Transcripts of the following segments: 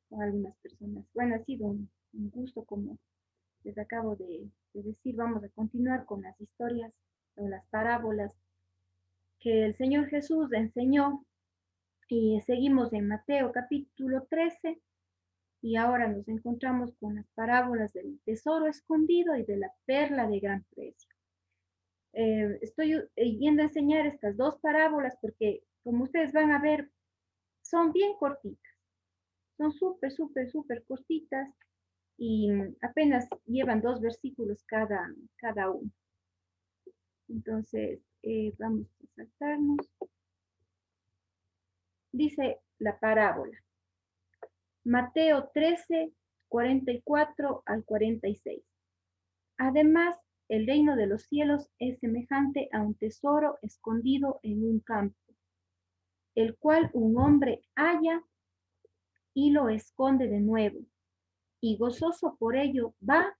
o algunas personas. Bueno, ha sido un gusto, como les acabo de decir. Vamos a continuar con las historias o las parábolas que el Señor Jesús enseñó, y seguimos en Mateo capítulo 13, y ahora nos encontramos con las parábolas del tesoro escondido y de la perla de gran precio. Estoy yendo a enseñar estas dos parábolas porque, como ustedes van a ver, son bien cortitas, son súper, súper, súper cortitas, y apenas llevan 2 versículos cada uno. Entonces, vamos a saltarnos. Dice la parábola, Mateo 13, 44 al 46. Además, el reino de los cielos es semejante a un tesoro escondido en un campo, el cual un hombre halla y lo esconde de nuevo, y gozoso por ello va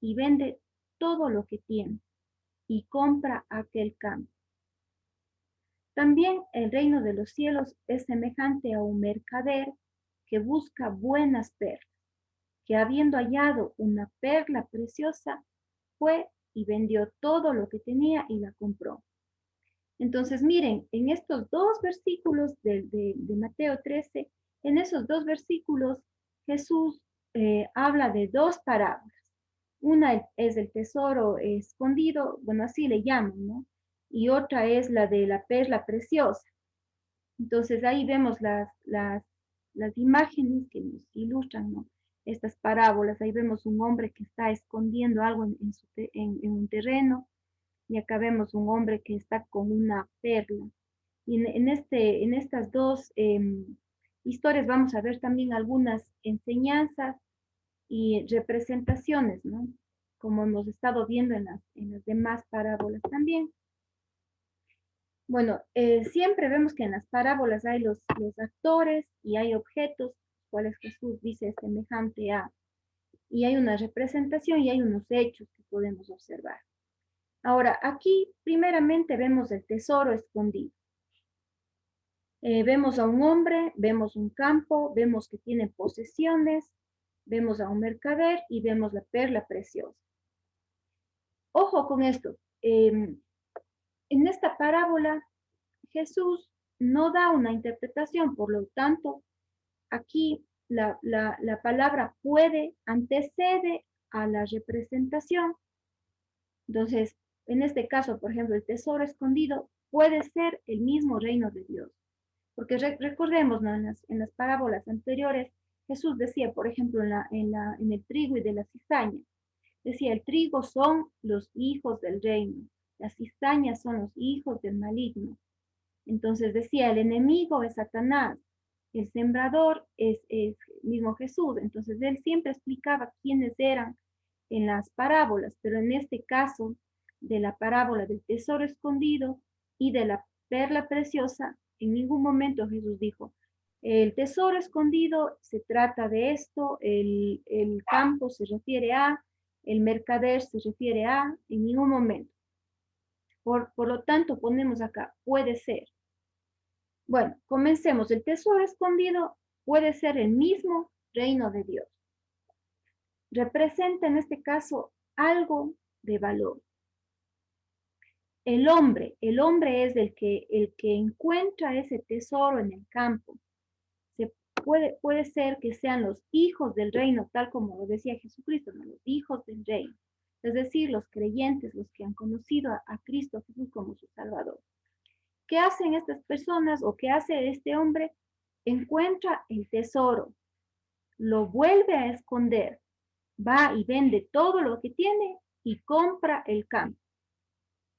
y vende todo lo que tiene y compra aquel campo. También el reino de los cielos es semejante a un mercader que busca buenas perlas, que habiendo hallado una perla preciosa, fue y vendió todo lo que tenía y la compró. Entonces, miren, en estos 2 versículos de Mateo 13, en esos 2 versículos, Jesús habla de dos parábolas. Una es el tesoro escondido, bueno, así le llaman, ¿no? Y otra es la de la perla preciosa. Entonces, ahí vemos las imágenes que nos ilustran, ¿no? Estas parábolas. Ahí vemos un hombre que está escondiendo algo en un terreno, y acá vemos un hombre que está con una perla. Y en estas dos historias vamos a ver también algunas enseñanzas y representaciones, ¿no? Como hemos estado viendo en las demás parábolas también. Bueno, siempre vemos que en las parábolas hay los actores y hay objetos, cuales Jesús dice semejante a, y hay una representación y hay unos hechos que podemos observar. Ahora, aquí primeramente vemos el tesoro escondido. Vemos a un hombre, vemos un campo, vemos que tiene posesiones, vemos a un mercader y vemos la perla preciosa. Ojo con esto. En esta parábola, Jesús no da una interpretación, por lo tanto, aquí la palabra puede antecede a la representación. Entonces, en este caso, por ejemplo, el tesoro escondido puede ser el mismo reino de Dios. Porque recordemos, ¿no? En las parábolas anteriores, Jesús decía, por ejemplo, en el trigo y de la cizaña, decía, el trigo son los hijos del reino, las cizañas son los hijos del maligno. Entonces decía, el enemigo es Satanás, el sembrador es mismo Jesús. Entonces él siempre explicaba quiénes eran en las parábolas, pero en este caso de la parábola del tesoro escondido y de la perla preciosa, en ningún momento Jesús dijo, el tesoro escondido se trata de esto, el campo se refiere a, el mercader se refiere a, en ningún momento. Por lo tanto, ponemos acá, puede ser. Bueno, comencemos. El tesoro escondido puede ser el mismo reino de Dios. Representa en este caso algo de valor. El hombre es el que encuentra ese tesoro en el campo. Puede ser que sean los hijos del reino, tal como lo decía Jesucristo, ¿no? Los hijos del reino. Es decir, los creyentes, los que han conocido a Cristo Jesús como su Salvador. ¿Qué hacen estas personas o qué hace este hombre? Encuentra el tesoro, lo vuelve a esconder, va y vende todo lo que tiene y compra el campo.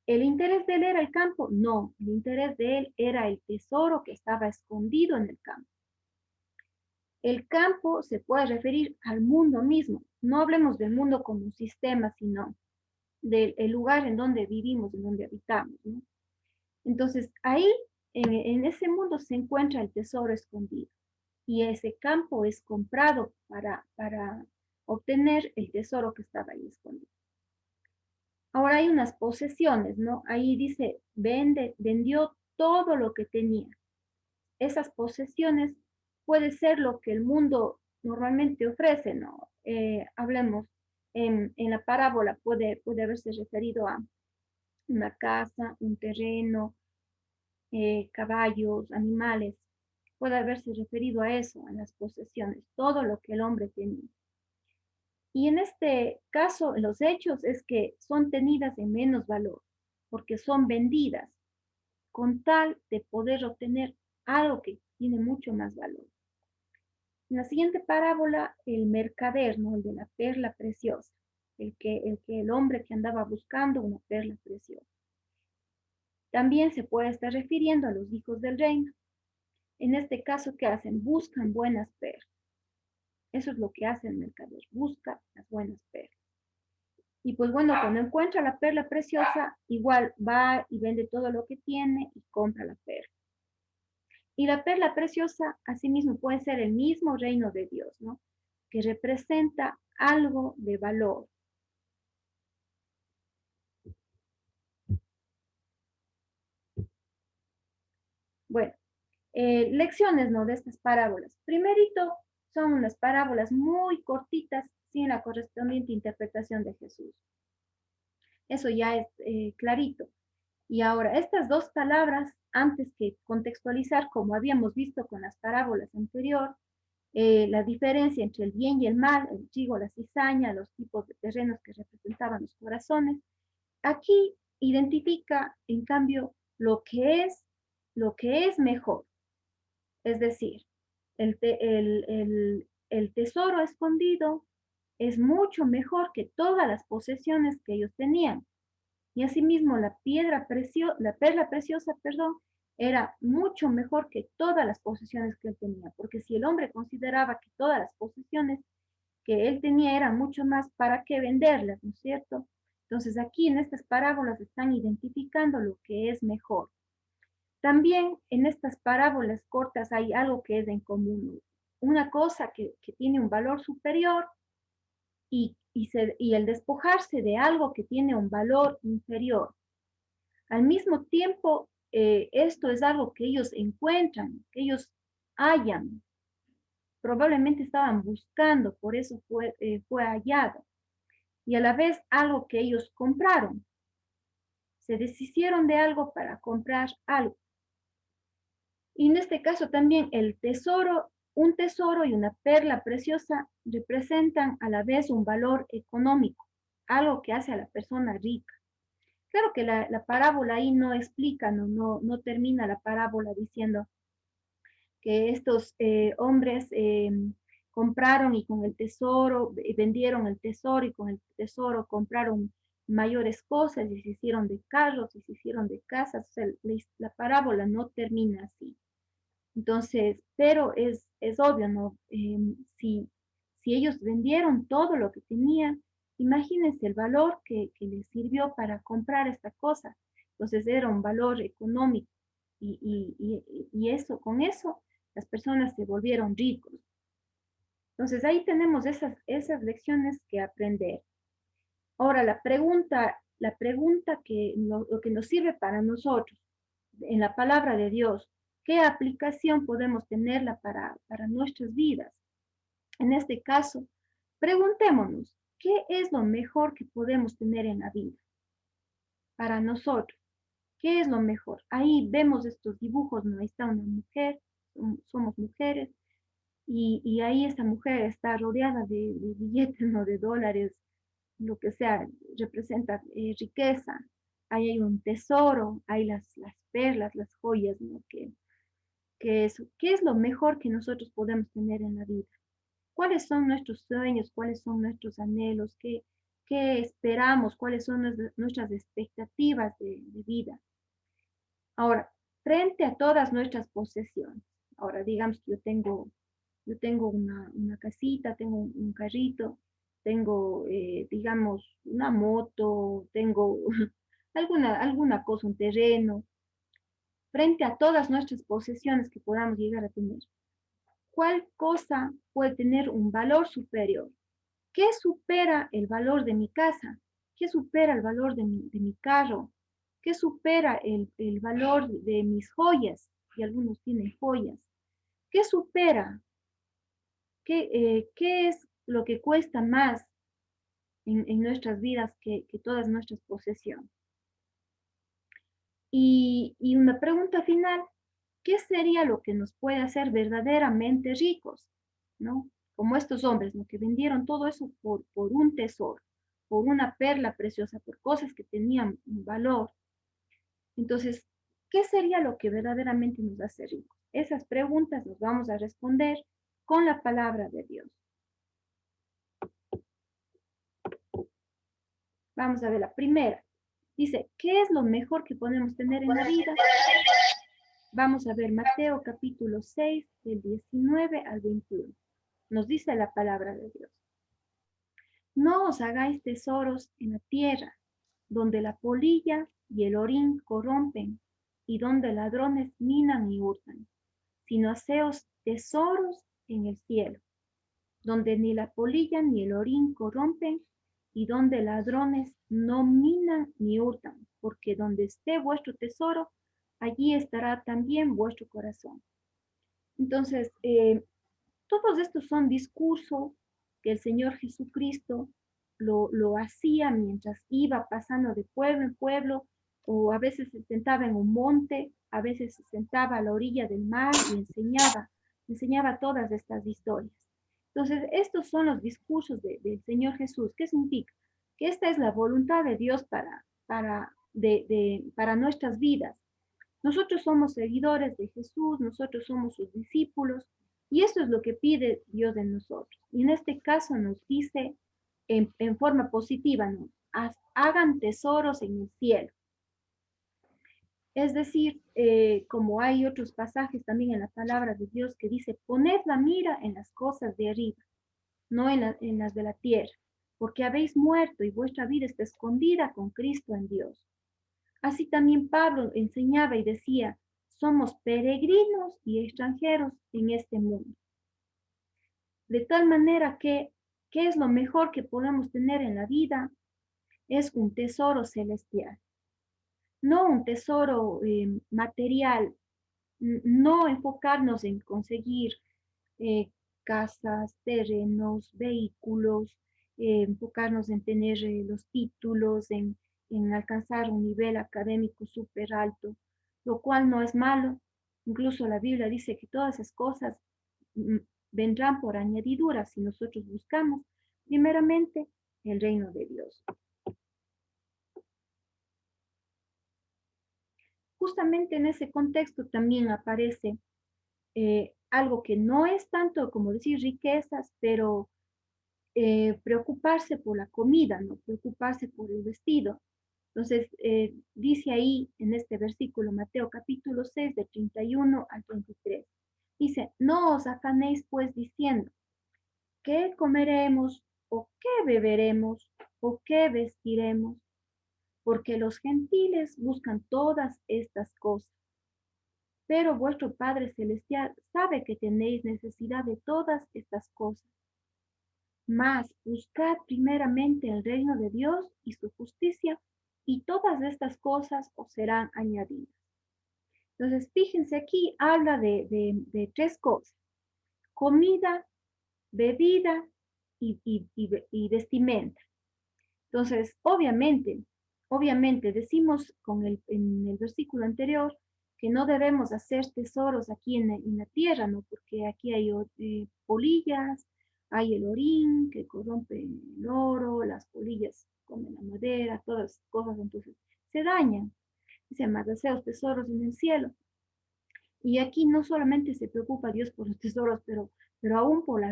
¿El interés de él era el campo? No, el interés de él era el tesoro que estaba escondido en el campo. El campo se puede referir al mundo mismo. No hablemos del mundo como un sistema, sino del lugar en donde vivimos, en donde habitamos, ¿no? Entonces, ahí, en ese mundo se encuentra el tesoro escondido, y ese campo es comprado para obtener el tesoro que estaba ahí escondido. Ahora hay unas posesiones, ¿no? Ahí dice, vendió todo lo que tenía. Esas posesiones puede ser lo que el mundo normalmente ofrece, ¿no? Hablemos, en la parábola puede haberse referido a una casa, un terreno, caballos, animales, puede haberse referido a eso, a las posesiones, todo lo que el hombre tenía. Y en este caso, los hechos es que son tenidas en menos valor, porque son vendidas con tal de poder obtener algo que tiene mucho más valor. En la siguiente parábola, el mercader, ¿no? El de la perla preciosa, el hombre que andaba buscando una perla preciosa. También se puede estar refiriendo a los hijos del reino. En este caso, ¿qué hacen? Buscan buenas perlas. Eso es lo que hace el mercader, busca las buenas perlas. Y pues bueno, cuando encuentra la perla preciosa, igual va y vende todo lo que tiene y compra la perla. Y la perla preciosa, asimismo, puede ser el mismo reino de Dios, ¿no? Que representa algo de valor. Bueno, lecciones, ¿no? De estas parábolas. Primerito, son unas parábolas muy cortitas sin la correspondiente interpretación de Jesús. Eso ya es clarito. Y ahora, estas dos palabras, antes que contextualizar, como habíamos visto con las parábolas anteriores, la diferencia entre el bien y el mal, el trigo, la cizaña, los tipos de terrenos que representaban los corazones, aquí identifica, en cambio, lo que es mejor. Es decir, el tesoro escondido es mucho mejor que todas las posesiones que ellos tenían. Y asimismo la perla preciosa, perdón, era mucho mejor que todas las posesiones que él tenía, porque si el hombre consideraba que todas las posesiones que él tenía eran mucho más, ¿para qué venderlas, no es cierto? Entonces aquí en estas parábolas están identificando lo que es mejor. También en estas parábolas cortas hay algo que es en común, una cosa que tiene un valor superior y el despojarse de algo que tiene un valor inferior. Al mismo tiempo, esto es algo que ellos encuentran, que ellos hallan, probablemente estaban buscando, por eso fue hallado. Y a la vez algo que ellos compraron, se deshicieron de algo para comprar algo. Y en este caso también el tesoro, un tesoro y una perla preciosa representan a la vez un valor económico, algo que hace a la persona rica. Claro que la parábola ahí no explica, no termina la parábola diciendo que estos hombres compraron y con el tesoro, vendieron el tesoro y con el tesoro compraron mayores cosas y se hicieron de carros y se hicieron de casas. O sea, la parábola no termina así. Entonces, pero es obvio, ¿no? Si ellos vendieron todo lo que tenían, imagínense el valor que les sirvió para comprar esta cosa. Entonces era un valor económico y eso, con eso, las personas se volvieron ricos. Entonces ahí tenemos esas lecciones que aprender. Ahora, la pregunta lo que nos sirve para nosotros en la palabra de Dios, ¿qué aplicación podemos tenerla para nuestras vidas? En este caso, preguntémonos, ¿qué es lo mejor que podemos tener en la vida para nosotros? ¿Qué es lo mejor? Ahí vemos estos dibujos, ¿no? Ahí está una mujer, somos mujeres, y ahí esta mujer está rodeada de billetes, ¿no? De dólares, lo que sea, representa riqueza. Ahí hay un tesoro, hay las perlas, las joyas, ¿no? ¿Qué es lo mejor que nosotros podemos tener en la vida? ¿Cuáles son nuestros sueños? ¿Cuáles son nuestros anhelos? ¿Qué esperamos? ¿Cuáles son nuestras expectativas de vida? Ahora, frente a todas nuestras posesiones, ahora digamos que yo tengo una casita, tengo un carrito, tengo, digamos, una moto, tengo alguna cosa, un terreno, frente a todas nuestras posesiones que podamos llegar a tener. ¿Cuál cosa puede tener un valor superior? ¿Qué supera el valor de mi casa? ¿Qué supera el valor de mi carro? ¿Qué supera el valor de mis joyas? Y algunos tienen joyas. ¿Qué supera? ¿Qué es lo que cuesta más en nuestras vidas que todas nuestras posesiones? Y una pregunta final, ¿qué sería lo que nos puede hacer verdaderamente ricos? ¿No? Como estos hombres, ¿no? Que vendieron todo eso por un tesoro, por una perla preciosa, por cosas que tenían un valor. Entonces, ¿qué sería lo que verdaderamente nos hace ricos? Esas preguntas nos vamos a responder con la palabra de Dios. Vamos a ver la primera. Dice, ¿qué es lo mejor que podemos tener en la vida? Vamos a ver Mateo capítulo 6, del 19 al 21. Nos dice la palabra de Dios. No os hagáis tesoros en la tierra, donde la polilla y el orín corrompen, y donde ladrones minan y hurtan, sino haceos tesoros en el cielo, donde ni la polilla ni el orín corrompen, y donde ladrones no minan ni hurtan, porque donde esté vuestro tesoro, allí estará también vuestro corazón. Entonces, todos estos son discursos que el Señor Jesucristo lo hacía mientras iba pasando de pueblo en pueblo, o a veces se sentaba en un monte, a veces se sentaba a la orilla del mar y enseñaba todas estas historias. Entonces, estos son los discursos del Señor Jesús. ¿Qué significa? Que esta es la voluntad de Dios para nuestras vidas. Nosotros somos seguidores de Jesús, nosotros somos sus discípulos, y eso es lo que pide Dios de nosotros. Y en este caso nos dice en forma positiva, ¿no? Hagan tesoros en el cielo. Es decir, como hay otros pasajes también en la palabra de Dios que dice, poned la mira en las cosas de arriba, no en las de la tierra, porque habéis muerto y vuestra vida está escondida con Cristo en Dios. Así también Pablo enseñaba y decía, somos peregrinos y extranjeros en este mundo. De tal manera que, ¿qué es lo mejor que podemos tener en la vida? Es un tesoro celestial, no un tesoro material, no enfocarnos en conseguir casas, terrenos, vehículos, enfocarnos en tener los títulos, en alcanzar un nivel académico súper alto, lo cual no es malo. Incluso la Biblia dice que todas esas cosas mm, vendrán por añadidura si nosotros buscamos primeramente el reino de Dios. Justamente en ese contexto también aparece algo que no es tanto como decir riquezas, pero preocuparse por la comida, ¿no? Preocuparse por el vestido. Entonces, dice ahí en este versículo, Mateo capítulo 6, de 31 al 33. Dice, no os afanéis pues diciendo, ¿qué comeremos o qué beberemos o qué vestiremos? Porque los gentiles buscan todas estas cosas. Pero vuestro Padre Celestial sabe que tenéis necesidad de todas estas cosas. Mas buscad primeramente el reino de Dios y su justicia, y todas estas cosas os serán añadidas. Entonces, fíjense aquí, habla de tres cosas: comida, bebida y vestimenta. Entonces, obviamente decimos en el versículo anterior que no debemos hacer tesoros aquí en la tierra, ¿no? Porque aquí hay polillas, hay el orín que corrompe el oro, las polillas comen la madera, todas las cosas, entonces se dañan. Dice, más deseos tesoros en el cielo. Y aquí no solamente se preocupa Dios por los tesoros, pero aún por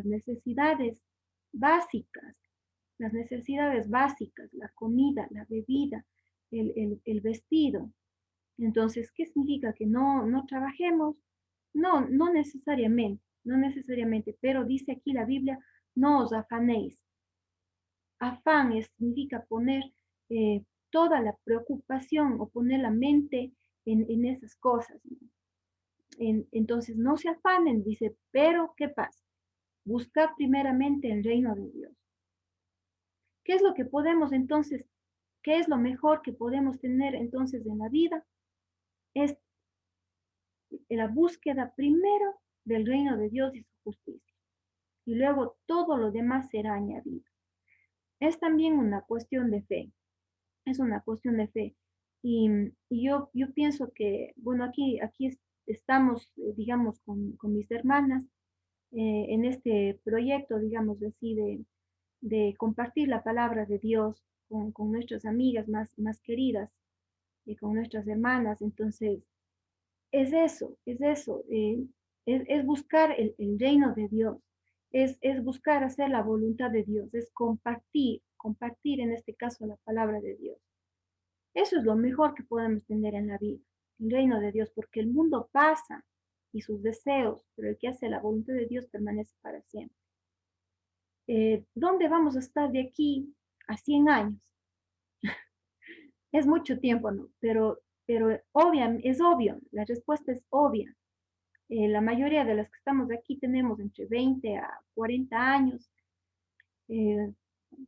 básicas, las necesidades básicas, la comida, la bebida, el vestido. Entonces, ¿qué significa? ¿Que no trabajemos? No, no necesariamente, pero dice aquí la Biblia, no os afanéis. Afán significa poner toda la preocupación o poner la mente en esas cosas, ¿no? Entonces, no se afanen, dice, pero ¿qué pasa? Buscad primeramente el reino de Dios. ¿Qué es lo que podemos entonces, qué es lo mejor que podemos tener entonces en la vida? Es la búsqueda primero del reino de Dios y su justicia. y luego todo lo demás será añadido. Es también una cuestión de fe, es una cuestión de fe. Y yo pienso que, bueno, estamos, digamos, con mis hermanas en este proyecto, digamos así, de compartir la palabra de Dios con nuestras amigas más queridas y con nuestras hermanas. Entonces, es eso, es buscar el reino de Dios, es buscar hacer la voluntad de Dios, es compartir en este caso la palabra de Dios. Eso es lo mejor que podemos tener en la vida, el reino de Dios, porque el mundo pasa y sus deseos, pero el que hace la voluntad de Dios permanece para siempre. ¿Dónde vamos a estar de aquí a 100 años? Es mucho tiempo, ¿no? Pero es obvio, la respuesta es obvia. La mayoría de las que estamos aquí tenemos entre 20 a 40 años,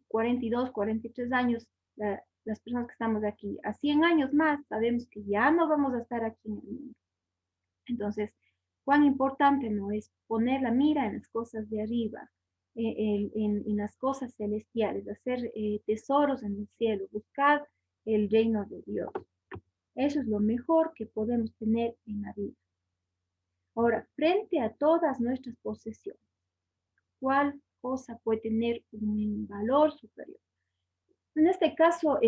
42, 43 años, las personas que estamos aquí. A 100 años más sabemos que ya no vamos a estar aquí en el mundo. Entonces, cuán importante no es poner la mira en las cosas de arriba, en las cosas celestiales, hacer tesoros en el cielo, buscar el reino de Dios. Eso es lo mejor que podemos tener en la vida. Ahora, frente a todas nuestras posesiones, ¿cuál cosa puede tener un valor superior? En este caso,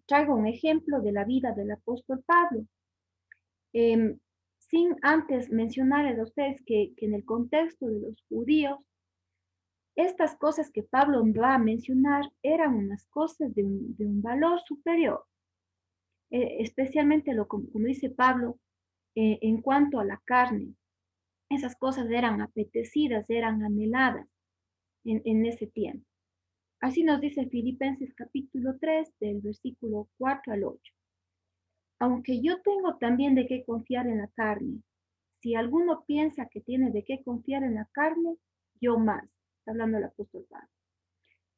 traigo un ejemplo de la vida del apóstol Pablo. Em, Sin antes mencionarles a ustedes que en el contexto de los judíos, estas cosas que Pablo va a mencionar eran unas cosas de un valor superior, especialmente como dice Pablo, en cuanto a la carne. Esas cosas eran apetecidas, eran anheladas en ese tiempo. Así nos dice Filipenses capítulo 3 del versículo 4 al 8. Aunque yo tengo también de qué confiar en la carne, si alguno piensa que tiene de qué confiar en la carne, yo más, está hablando el apóstol Pablo,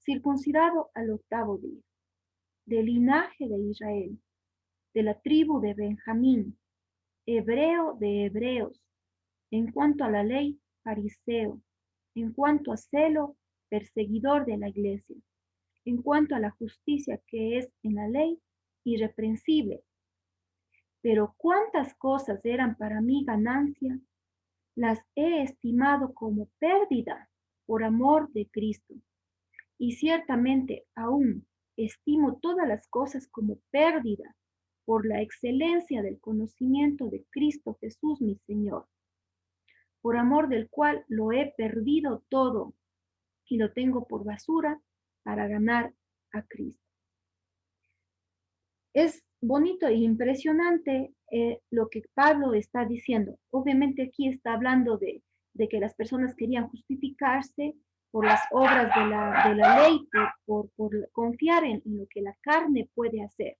circuncidado al octavo día, del linaje de Israel, de la tribu de Benjamín, hebreo de hebreos, en cuanto a la ley, fariseo, en cuanto a celo, perseguidor de la iglesia, en cuanto a la justicia que es en la ley, irreprensible. Pero cuántas cosas eran para mí ganancia, las he estimado como pérdida por amor de Cristo. Y ciertamente aún estimo todas las cosas como pérdida por la excelencia del conocimiento de Cristo Jesús mi Señor, por amor del cual lo he perdido todo y lo tengo por basura para ganar a Cristo. Es bonito e impresionante lo que Pablo está diciendo. Obviamente aquí está hablando de que las personas querían justificarse por las obras de la ley, por confiar en lo que la carne puede hacer.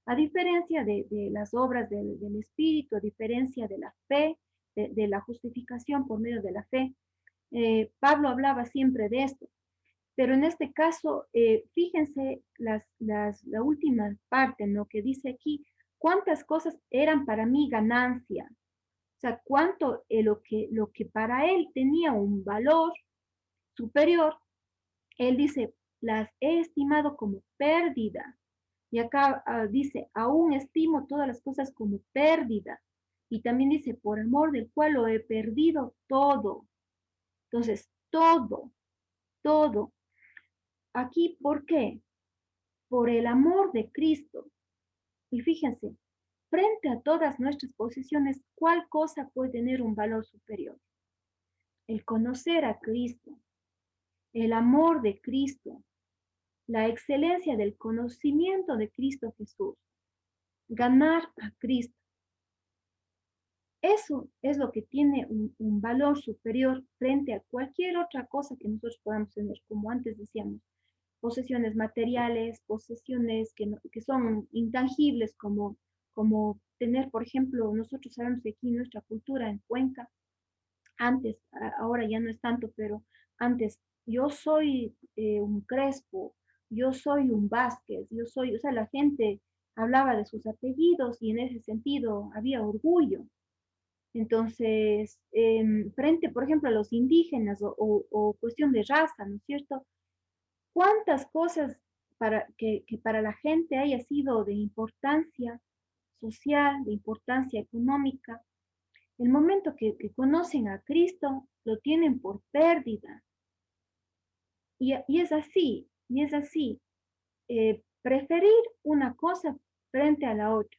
A diferencia de las obras del Espíritu, a diferencia de la fe, de la justificación por medio de la fe, Pablo hablaba siempre de esto. Pero en este caso, fíjense la última parte, ¿no? Que dice aquí, cuántas cosas eran para mí ganancia. O sea, cuánto lo que para él tenía un valor superior, él dice, las he estimado como pérdida. Y acá dice, aún estimo todas las cosas como pérdida. Y también dice, por amor del cual lo he perdido todo. Entonces, todo. Aquí, ¿por qué? Por el amor de Cristo. Y fíjense, frente a todas nuestras posesiones, ¿cuál cosa puede tener un valor superior? El conocer a Cristo, el amor de Cristo, la excelencia del conocimiento de Cristo Jesús, ganar a Cristo. Eso es lo que tiene un valor superior frente a cualquier otra cosa que nosotros podamos tener, como antes decíamos, posesiones materiales, posesiones que son intangibles, como tener, por ejemplo, nosotros sabemos que aquí nuestra cultura en Cuenca, antes, ahora ya no es tanto, pero antes, yo soy un Crespo, yo soy un Vázquez, o sea, la gente hablaba de sus apellidos y en ese sentido había orgullo. Entonces, frente, por ejemplo, a los indígenas o cuestión de raza, ¿no es cierto? ¿Cuántas cosas que para la gente haya sido de importancia social, de importancia económica, el momento que conocen a Cristo, lo tienen por pérdida? Y es así, y es así. Preferir una cosa frente a la otra.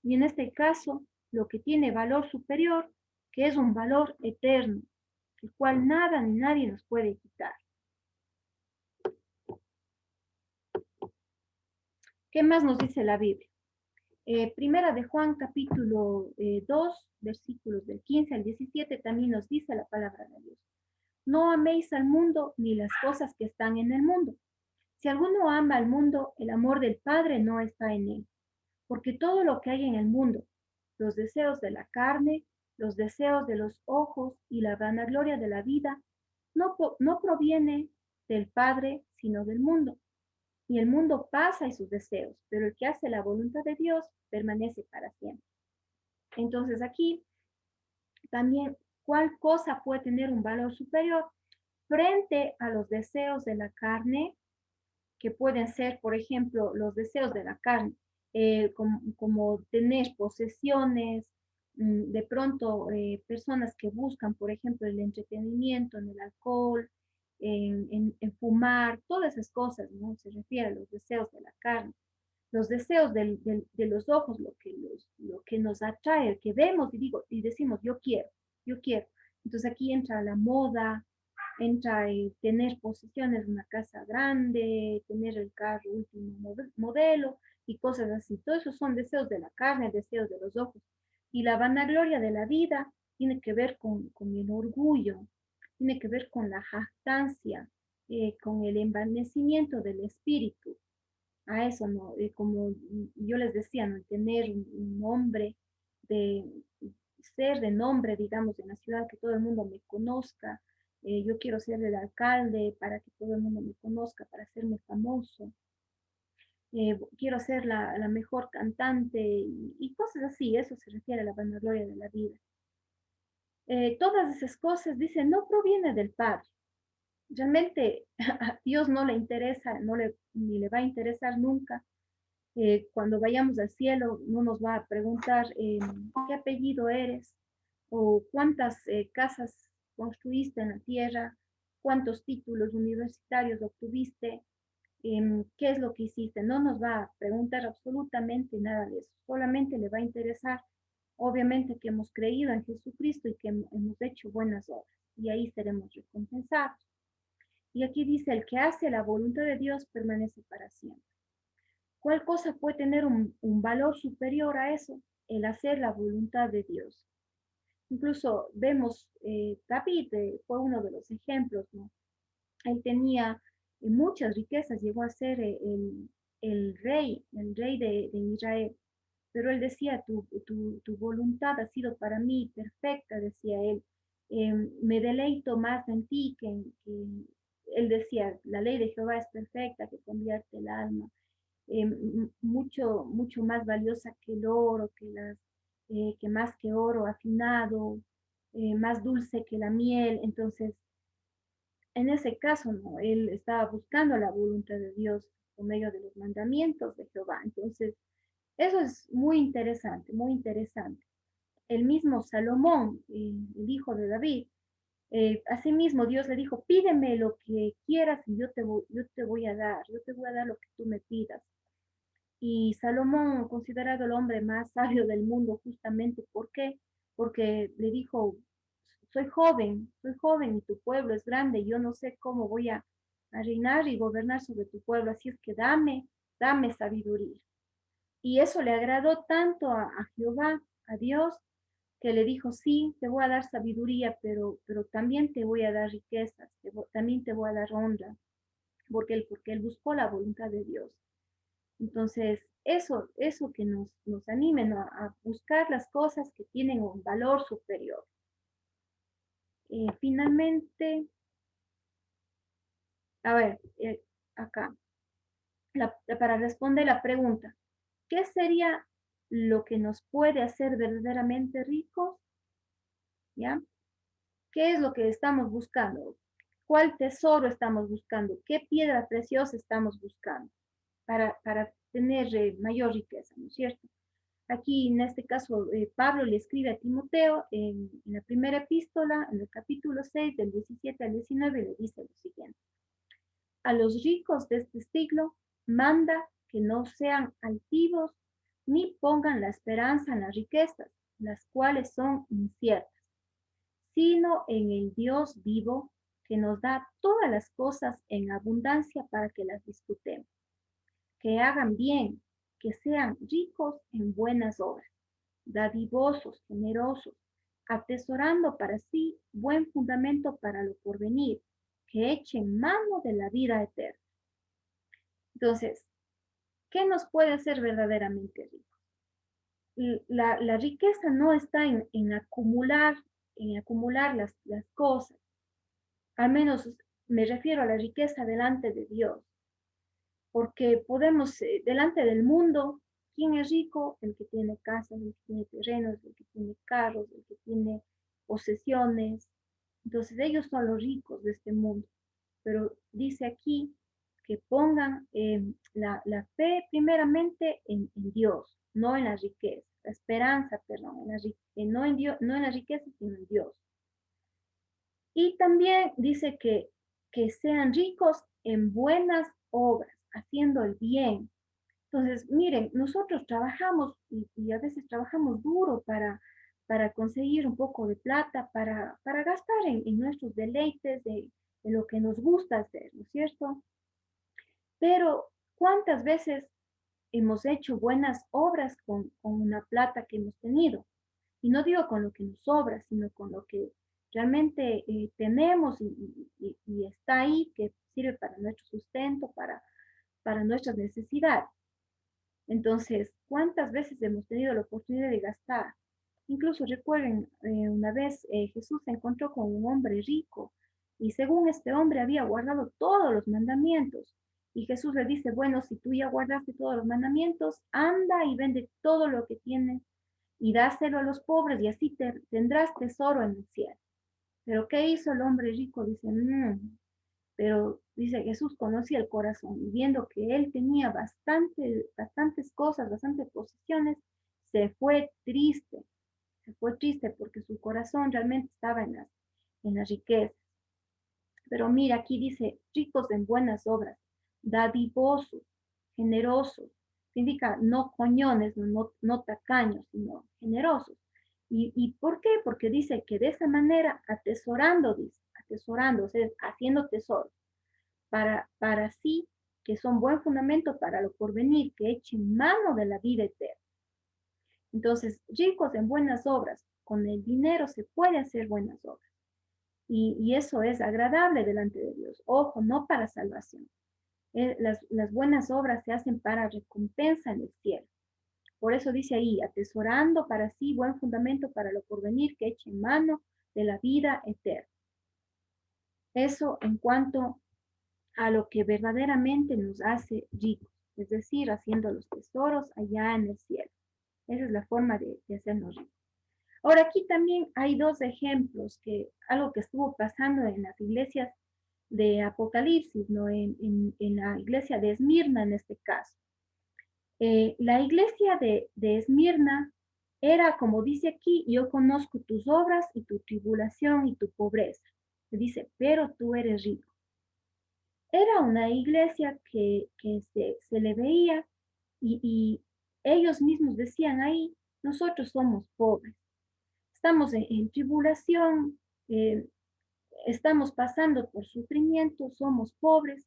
Y en este caso, lo que tiene valor superior, que es un valor eterno, el cual nada ni nadie nos puede quitar. ¿Qué más nos dice la Biblia? Primera de Juan, capítulo 2, versículos del 15 al 17, también nos dice la palabra de Dios. No améis al mundo ni las cosas que están en el mundo. Si alguno ama al mundo, el amor del Padre no está en él. Porque todo lo que hay en el mundo, los deseos de la carne, los deseos de los ojos y la vanagloria de la vida, no proviene del Padre, sino del mundo. Y el mundo pasa y sus deseos, pero el que hace la voluntad de Dios permanece para siempre. Entonces aquí también, ¿cuál cosa puede tener un valor superior frente a los deseos de la carne, que pueden ser, por ejemplo, los deseos de la carne, como tener posesiones, de pronto personas que buscan, por ejemplo, el entretenimiento en el alcohol, en fumar, todas esas cosas, ¿no? Se refiere a los deseos de la carne. Los deseos de los ojos, lo que nos atrae, el que vemos y decimos, yo quiero, yo quiero. Entonces aquí entra la moda, entra tener posesiones, una casa grande, tener el carro último modelo y cosas así. Todos esos son deseos de la carne, deseos de los ojos. Y la vanagloria de la vida tiene que ver con el orgullo, tiene que ver con la jactancia, con el envanecimiento del espíritu. A eso, ¿no? Como yo les decía, ¿no? Tener un nombre, de ser de nombre, digamos, en la ciudad, que todo el mundo me conozca. Yo quiero ser el alcalde para que todo el mundo me conozca, para hacerme famoso. Quiero ser la mejor cantante y cosas así. Eso se refiere a la vanagloria de la vida. Todas esas cosas, dicen, no proviene del Padre. Realmente a Dios no le interesa, ni le va a interesar nunca. Cuando vayamos al cielo, no nos va a preguntar qué apellido eres o cuántas casas construiste en la tierra, cuántos títulos universitarios obtuviste, qué es lo que hiciste. No nos va a preguntar absolutamente nada de eso. Solamente le va a interesar, obviamente, que hemos creído en Jesucristo y que hemos hecho buenas obras. Y ahí seremos recompensados. Y aquí dice, el que hace la voluntad de Dios permanece para siempre. ¿Cuál cosa puede tener un valor superior a eso? El hacer la voluntad de Dios. Incluso vemos, David fue uno de los ejemplos, ¿no? Él tenía muchas riquezas, llegó a ser el rey de Israel, pero él decía, tu voluntad ha sido para mí perfecta, decía él. Me deleito más en ti él decía, la ley de Jehová es perfecta, que convierte el alma. Mucho más valiosa que el oro, que más que oro afinado, más dulce que la miel. Entonces, en ese caso, ¿no? Él estaba buscando la voluntad de Dios por medio de los mandamientos de Jehová. Entonces, eso es muy interesante, muy interesante. El mismo Salomón, el hijo de David, asimismo Dios le dijo, pídeme lo que quieras y yo te voy a dar, yo te voy a dar lo que tú me pidas. Y Salomón, considerado el hombre más sabio del mundo, justamente, ¿por qué? Porque le dijo, soy joven y tu pueblo es grande, y yo no sé cómo voy a reinar y gobernar sobre tu pueblo, así es que dame sabiduría. Y eso le agradó tanto a Jehová, a Dios, que le dijo, sí, te voy a dar sabiduría, pero también te voy a dar riquezas, también te voy a dar honra, porque él buscó la voluntad de Dios. Entonces, eso que nos anime, ¿no? A buscar las cosas que tienen un valor superior. Finalmente, a ver, acá, para responder la pregunta, ¿qué sería lo que nos puede hacer verdaderamente ricos? ¿ya? ¿Qué es lo que estamos buscando? ¿Cuál tesoro estamos buscando? ¿Qué piedra preciosa estamos buscando para tener mayor riqueza, ¿no es cierto? Aquí, en este caso, Pablo le escribe a Timoteo en la primera epístola, en el capítulo 6, del 17 al 19, le dice lo siguiente. A los ricos de este siglo manda que no sean altivos ni pongan la esperanza en las riquezas, las cuales son inciertas, sino en el Dios vivo que nos da todas las cosas en abundancia para que las disfrutemos, que hagan bien, que sean ricos en buenas obras, dadivosos, generosos, atesorando para sí buen fundamento para lo porvenir, que echen mano de la vida eterna. Entonces, ¿qué nos puede hacer verdaderamente ricos? La riqueza no está en acumular las cosas. Al menos me refiero a la riqueza delante de Dios, porque podemos, delante del mundo, ¿quién es rico? El que tiene casas, el que tiene terrenos, el que tiene carros, el que tiene posesiones. Entonces ellos son los ricos de este mundo. Pero dice aquí que pongan la fe primeramente en Dios, no en la riqueza, la esperanza, perdón, no en Dios, no en la riqueza, sino en Dios. Y también dice que sean ricos en buenas obras, haciendo el bien. Entonces, miren, nosotros trabajamos y a veces trabajamos duro para conseguir un poco de plata, para gastar en nuestros deleites, de lo que nos gusta hacer, ¿no es cierto? Pero, ¿cuántas veces hemos hecho buenas obras con una plata que hemos tenido? Y no digo con lo que nos sobra, sino con lo que realmente tenemos y está ahí, que sirve para nuestro sustento, para nuestras necesidades. Entonces, ¿cuántas veces hemos tenido la oportunidad de gastar? Incluso recuerden, una vez Jesús se encontró con un hombre rico y según este hombre había guardado todos los mandamientos. Y Jesús le dice, bueno, si tú ya guardaste todos los mandamientos, anda y vende todo lo que tienes y dáselo a los pobres y así tendrás tesoro en el cielo. Pero ¿qué hizo el hombre rico? Dice, pero dice Jesús conocía el corazón y viendo que él tenía bastantes cosas, bastantes posesiones, se fue triste porque su corazón realmente estaba en las riquezas. Pero mira, aquí dice, ricos en buenas obras, dadivosos, generosos, significa no coñones, no tacaños, sino generosos. ¿Y por qué? Porque dice que de esa manera, atesorando, o sea, haciendo tesoros, para sí, que son buen fundamento para lo porvenir, que echen mano de la vida eterna. Entonces, ricos en buenas obras, con el dinero se puede hacer buenas obras. Y eso es agradable delante de Dios. Ojo, no para salvación. Las buenas obras se hacen para recompensa en el cielo. Por eso dice ahí, atesorando para sí buen fundamento para lo porvenir, que eche mano de la vida eterna. Eso en cuanto a lo que verdaderamente nos hace ricos, es decir, haciendo los tesoros allá en el cielo. Esa es la forma de hacernos ricos. Ahora, aquí también hay dos ejemplos, algo que estuvo pasando en las iglesias de Apocalipsis, ¿no? En la iglesia de Esmirna en este caso. La iglesia de Esmirna era, como dice aquí, yo conozco tus obras y tu tribulación y tu pobreza. Se dice, pero tú eres rico. Era una iglesia que se le veía y ellos mismos decían ahí, nosotros somos pobres, estamos en tribulación, eh, estamos pasando por sufrimiento, somos pobres,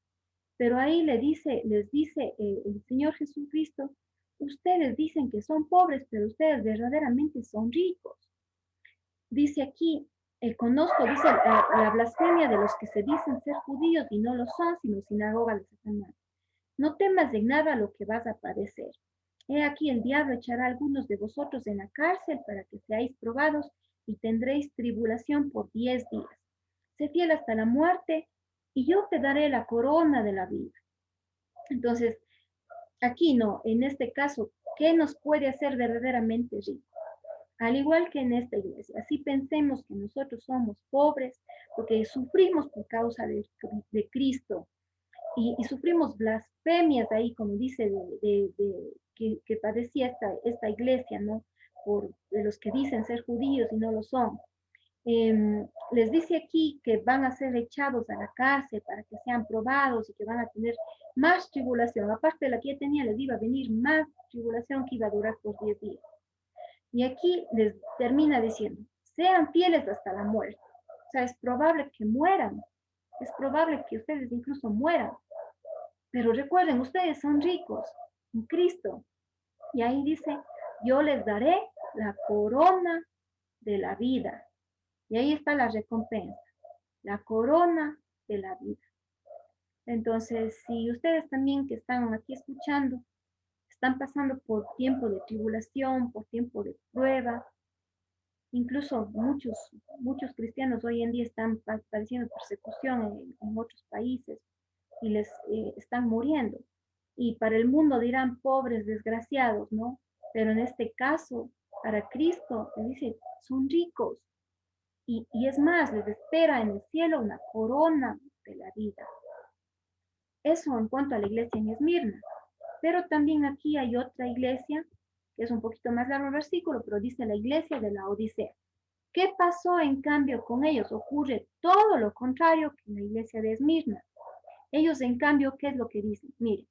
pero ahí les dice el Señor Jesucristo, ustedes dicen que son pobres, pero ustedes verdaderamente son ricos. Dice aquí, conozco, dice la blasfemia de los que se dicen ser judíos y no lo son, sino sinagoga de Satanás. No temas de nada lo que vas a padecer. He aquí el diablo echará a algunos de vosotros en la cárcel para que seáis probados y tendréis tribulación por 10 días. Sé fiel hasta la muerte y yo te daré la corona de la vida. Entonces, aquí no, en este caso, ¿qué nos puede hacer verdaderamente ricos? al igual que en esta iglesia. Así pensemos que nosotros somos pobres porque sufrimos por causa de Cristo y sufrimos blasfemias ahí, como dice, que padecía esta iglesia, ¿no? Por de los que dicen ser judíos y no lo son. Les dice aquí que van a ser echados a la cárcel para que sean probados y que van a tener más tribulación. Aparte de la que ya tenía, les iba a venir más tribulación que iba a durar por 10 días. Y aquí les termina diciendo, sean fieles hasta la muerte. O sea, es probable que mueran. Es probable que ustedes incluso mueran. Pero recuerden, ustedes son ricos en Cristo. Y ahí dice, yo les daré la corona de la vida. Y ahí está la recompensa, la corona de la vida. Entonces, si ustedes también que están aquí escuchando, están pasando por tiempo de tribulación, por tiempo de prueba, incluso muchos cristianos hoy en día están padeciendo persecución en otros países y les están muriendo. Y para el mundo dirán pobres, desgraciados, ¿no? Pero en este caso, para Cristo, le dice, son ricos. Y es más, les espera en el cielo una corona de la vida. Eso en cuanto a la iglesia en Esmirna. Pero también aquí hay otra iglesia, que es un poquito más largo el versículo, pero dice la iglesia de la Odisea. ¿Qué pasó en cambio con ellos? Ocurre todo lo contrario que en la iglesia de Esmirna. Ellos en cambio, ¿qué es lo que dicen? Miren,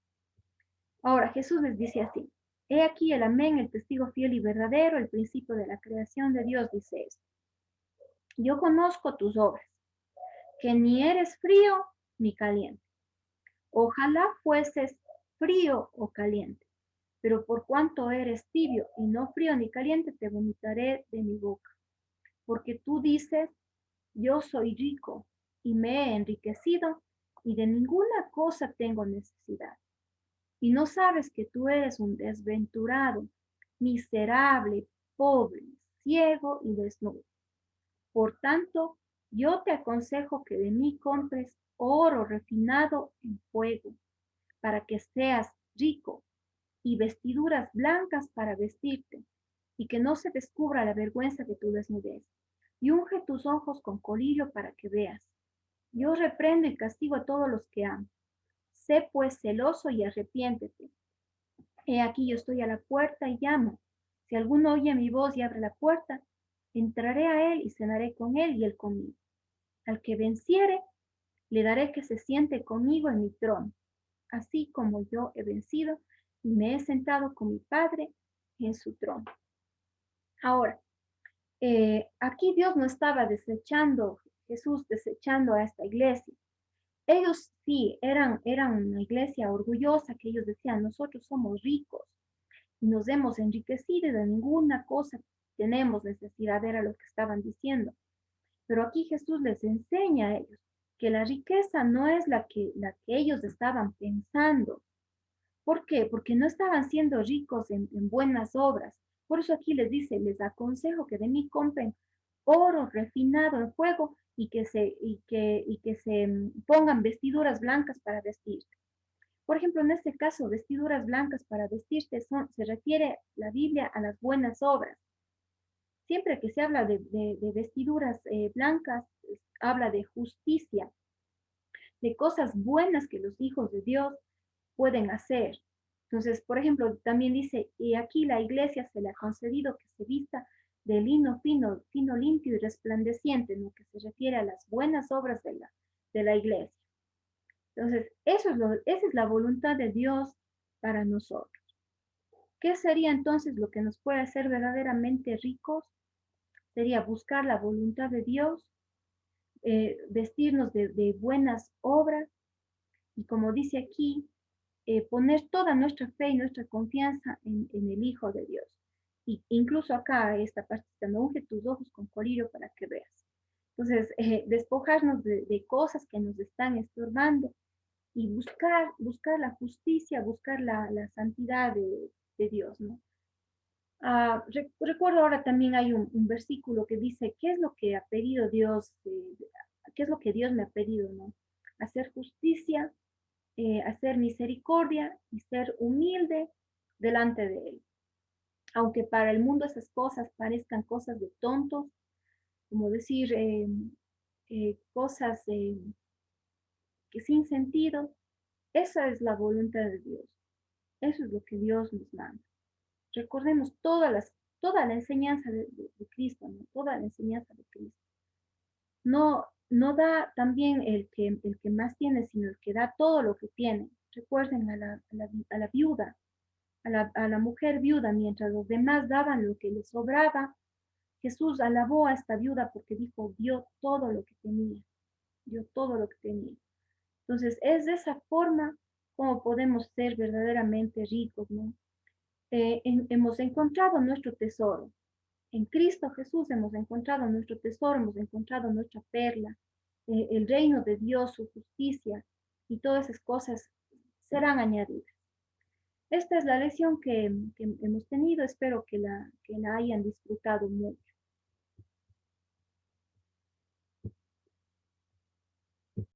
ahora Jesús les dice así. He aquí el amén, el testigo fiel y verdadero, el principio de la creación de Dios, dice esto. Yo conozco tus obras, que ni eres frío ni caliente. Ojalá fueses frío o caliente, pero por cuanto eres tibio y no frío ni caliente, te vomitaré de mi boca. Porque tú dices, yo soy rico y me he enriquecido y de ninguna cosa tengo necesidad. Y no sabes que tú eres un desventurado, miserable, pobre, ciego y desnudo. Por tanto, yo te aconsejo que de mí compres oro refinado en fuego, para que seas rico, y vestiduras blancas para vestirte, y que no se descubra la vergüenza de tu desnudez. Y unge tus ojos con colirio para que veas. Yo reprendo y castigo a todos los que amo. Sé pues celoso y arrepiéntete. He aquí yo estoy a la puerta y llamo. Si alguno oye mi voz y abre la puerta, entraré a él y cenaré con él y él conmigo. Al que venciere, le daré que se siente conmigo en mi trono, así como yo he vencido y me he sentado con mi Padre en su trono. Ahora, aquí Dios no estaba desechando, Jesús desechando a esta iglesia. Ellos sí eran una iglesia orgullosa que ellos decían, nosotros somos ricos y nos hemos enriquecido y de ninguna cosa tenemos necesidad, era lo que estaban diciendo. Pero aquí Jesús les enseña a ellos que la riqueza no es la que ellos estaban pensando. ¿Por qué? Porque no estaban siendo ricos en buenas obras. Por eso aquí les dice, les aconsejo que de mí compren oro refinado en fuego y que se pongan vestiduras blancas para vestirse. Por ejemplo, en este caso, vestiduras blancas para vestirse se refiere la Biblia a las buenas obras. Siempre que se habla de vestiduras blancas, habla de justicia, de cosas buenas que los hijos de Dios pueden hacer. Entonces, por ejemplo, también dice, y aquí la iglesia se le ha concedido que se vista de lino fino, fino, limpio y resplandeciente, en lo que se refiere a las buenas obras de la iglesia. Entonces, esa es la voluntad de Dios para nosotros. ¿Qué sería entonces lo que nos puede hacer verdaderamente ricos? Sería buscar la voluntad de Dios, vestirnos de buenas obras y como dice aquí, poner toda nuestra fe y nuestra confianza en el Hijo de Dios. Y incluso acá esta parte, no unge tus ojos con colirio para que veas. Entonces, despojarnos de cosas que nos están estorbando y buscar la justicia, buscar la santidad de Dios, ¿no? Recuerdo ahora también hay un versículo que dice, ¿qué es lo que ha pedido Dios? ¿Qué es lo que Dios me ha pedido, no? Hacer justicia, hacer misericordia y ser humilde delante de Él. aunque para el mundo esas cosas parezcan cosas de tontos, como decir cosas que sin sentido, esa es la voluntad de Dios. Eso es lo que Dios nos manda. Recordemos toda la enseñanza de Cristo, ¿no? Toda la enseñanza de Cristo. No, no da también el que más tiene, sino el que da todo lo que tiene. Recuerden a la viuda, a la mujer viuda, mientras los demás daban lo que les sobraba, Jesús alabó a esta viuda porque dijo, dio todo lo que tenía, dio todo lo que tenía. Entonces, es de esa forma como podemos ser verdaderamente ricos, ¿no? Hemos encontrado nuestro tesoro. En Cristo Jesús hemos encontrado nuestro tesoro, hemos encontrado nuestra perla, el reino de Dios, su justicia, y todas esas cosas serán añadidas. Esta es la lección que hemos tenido. Espero que la hayan disfrutado